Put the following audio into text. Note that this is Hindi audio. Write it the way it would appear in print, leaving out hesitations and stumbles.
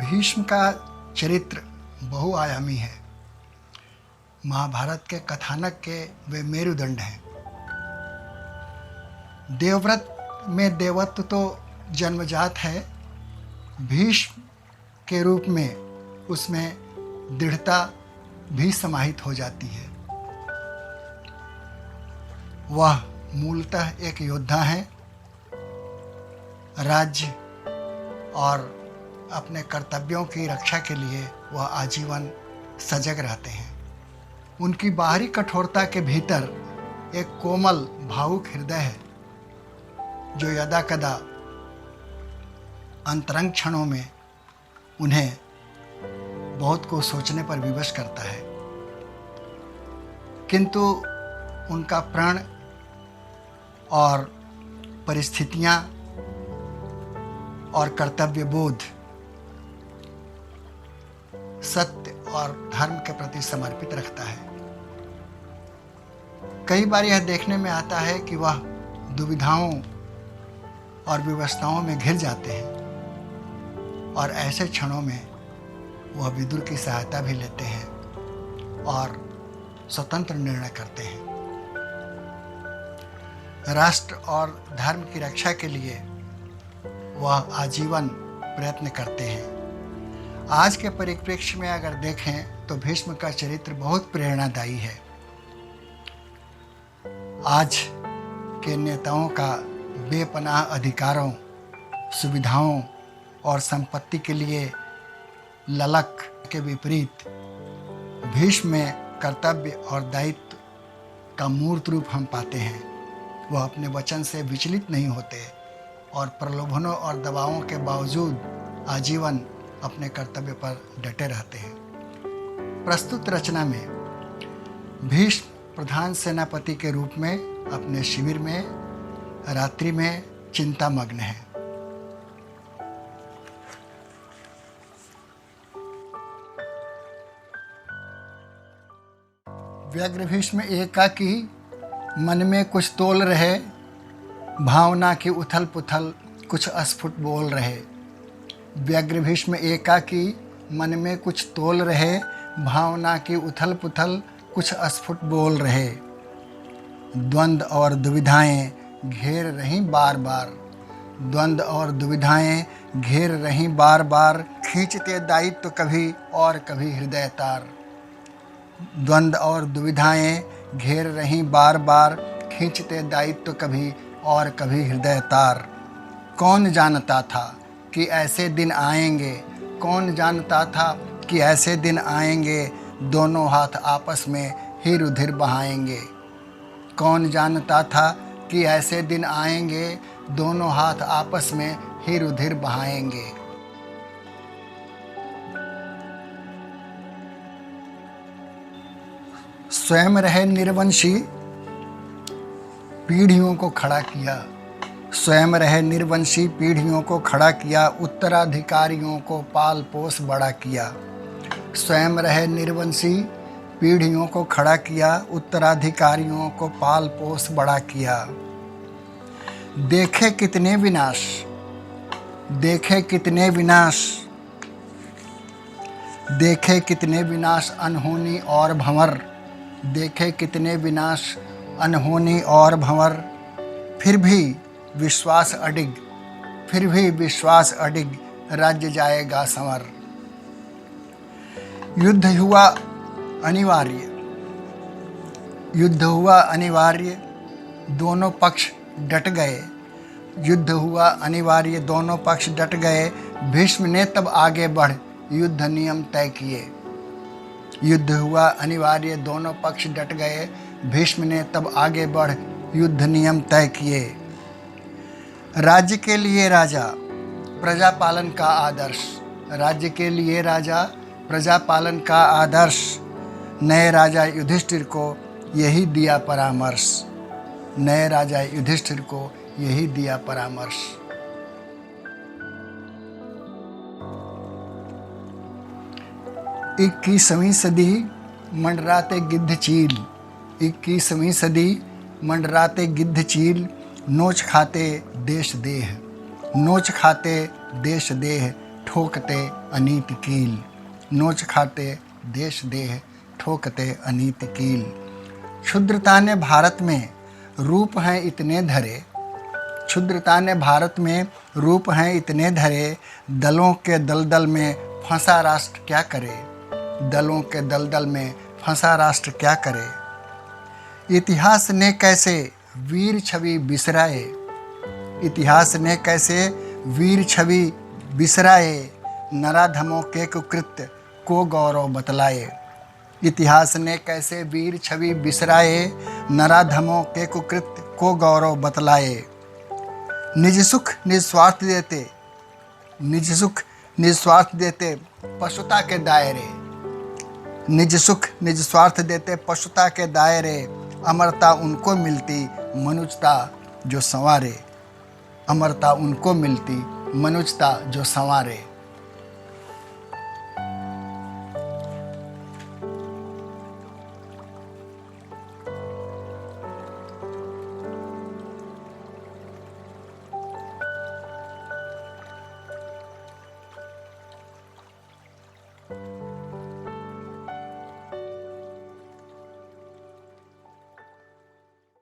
भीष्म का चरित्र बहुआयामी है। महाभारत के कथानक के वे मेरुदंड हैं। देवव्रत में देवत्व तो जन्मजात है, भीष्म के रूप में उसमें दृढ़ता भी समाहित हो जाती है। वह मूलतः एक योद्धा हैं, राज्य और अपने कर्तव्यों की रक्षा के लिए वह आजीवन सजग रहते हैं। उनकी बाहरी कठोरता के भीतर एक कोमल भावुक हृदय है जो यदा कदा अंतरंग क्षणों में उन्हें बहुत को सोचने पर विवश करता है, किंतु उनका प्रण और परिस्थितियां और कर्तव्य बोध सत्य और धर्म के प्रति समर्पित रखता है। कई बार यह देखने में आता है कि वह दुविधाओं और विवशताओं में घिर जाते हैं और ऐसे क्षणों में वह विदुर की सहायता भी लेते हैं और स्वतंत्र निर्णय करते हैं। राष्ट्र और धर्म की रक्षा के लिए वह आजीवन प्रयत्न करते हैं। आज के परिप्रेक्ष्य में अगर देखें तो भीष्म का चरित्र बहुत प्रेरणादायी है। आज के नेताओं का बेपनाह अधिकारों, सुविधाओं और संपत्ति के लिए ललक के विपरीत भीष्म में कर्तव्य और दायित्व का मूर्त रूप हम पाते हैं। वह अपने वचन से विचलित नहीं होते और प्रलोभनों और दबावों के बावजूद आजीवन अपने कर्तव्य पर डटे रहते हैं। प्रस्तुत रचना में भीष्म प्रधान सेनापति के रूप में अपने शिविर में रात्रि में चिंतामग्न है। व्यग्र भीष्म एकाकी मन में कुछ तोल रहे, भावना की उथल पुथल कुछ अस्फुट बोल रहे। व्यग्र भीष्म एकाकी मन में कुछ तोल रहे, भावना की उथल पुथल कुछ अस्फुट बोल रहे। द्वंद्व और दुविधाएं घेर रहीं बार बार, द्वंद्व और दुविधाएं घेर रहीं बार बार, खींचते दायित्व कभी और कभी हृदय तार। द्वंद्व और दुविधाएं घेर रहीं बार बार, खींचते दायित्व कभी और कभी हृदय तार। कौन जानता था कि ऐसे दिन आएंगे, कौन जानता था कि ऐसे दिन आएंगे, दोनों हाथ आपस में ही रुधिर बहाएंगे। कौन जानता था कि ऐसे दिन आएंगे, दोनों हाथ आपस में ही रुधिर बहाएंगे। स्वयं रहे निर्वंशी, पीढ़ियों को खड़ा किया। स्वयं रहे निर्वंशी, पीढ़ियों को खड़ा किया, उत्तराधिकारियों को पाल पोस बड़ा किया। स्वयं रहे निर्वंशी, पीढ़ियों को खड़ा किया, उत्तराधिकारियों को पाल पोस बड़ा किया। देखे कितने विनाश, देखे कितने विनाश, देखे कितने विनाश अनहोनी और भंवर। देखे कितने विनाश अनहोनी और भंवर, फिर भी विश्वास अडिग, फिर भी विश्वास अडिग, राज्य जाएगा संवर। युद्ध हुआ अनिवार्य, युद्ध हुआ अनिवार्य, दोनों पक्ष डट गए। युद्ध हुआ अनिवार्य, दोनों पक्ष डट गए। भीष्म ने तब आगे बढ़ युद्ध नियम तय किए। युद्ध हुआ अनिवार्य, दोनों पक्ष डट गए। भीष्म ने तब आगे बढ़ युद्ध नियम तय किए। राज्य के लिए राजा, प्रजा पालन का आदर्श। राज्य के लिए राजा, प्रजा पालन का आदर्श। नए राजा युधिष्ठिर को यही दिया परामर्श। नए राजा युधिष्ठिर को यही दिया परामर्श। 21वीं सदी मंडराते गिद्ध चील। 21वीं सदी मंडराते गिद्ध चील, नोच खाते देश देह। नोच खाते देश देह, ठोकते अनीत कील। नोच खाते देश देह ठोकते अनीत कील। क्षुद्रता ने भारत में रूप हैं इतने धरे, क्षुद्रता ने भारत में रूप हैं इतने धरे। दलों के दलदल में फंसा राष्ट्र क्या करे, दलों के दलदल में फंसा राष्ट्र क्या करे। इतिहास ने कैसे वीर छवि बिसराए, इतिहास ने कैसे वीर छवि बिसराए। नराधमों के कुकृत्य को गौरव बतलाए, इतिहास ने कैसे वीर छवि बिसराए। नराधमों के कुकृत्य को गौरव बतलाए। निज सुख निस्वार्थ देते, निज सुख निस्वार्थ देते पशुता के दायरे, निज सुख निज स्वार्थ देते पशुता के दायरे। अमरता उनको मिलती मनुष्यता जो संवारे, अमरता उनको मिलती मनुष्यता जो संवारे।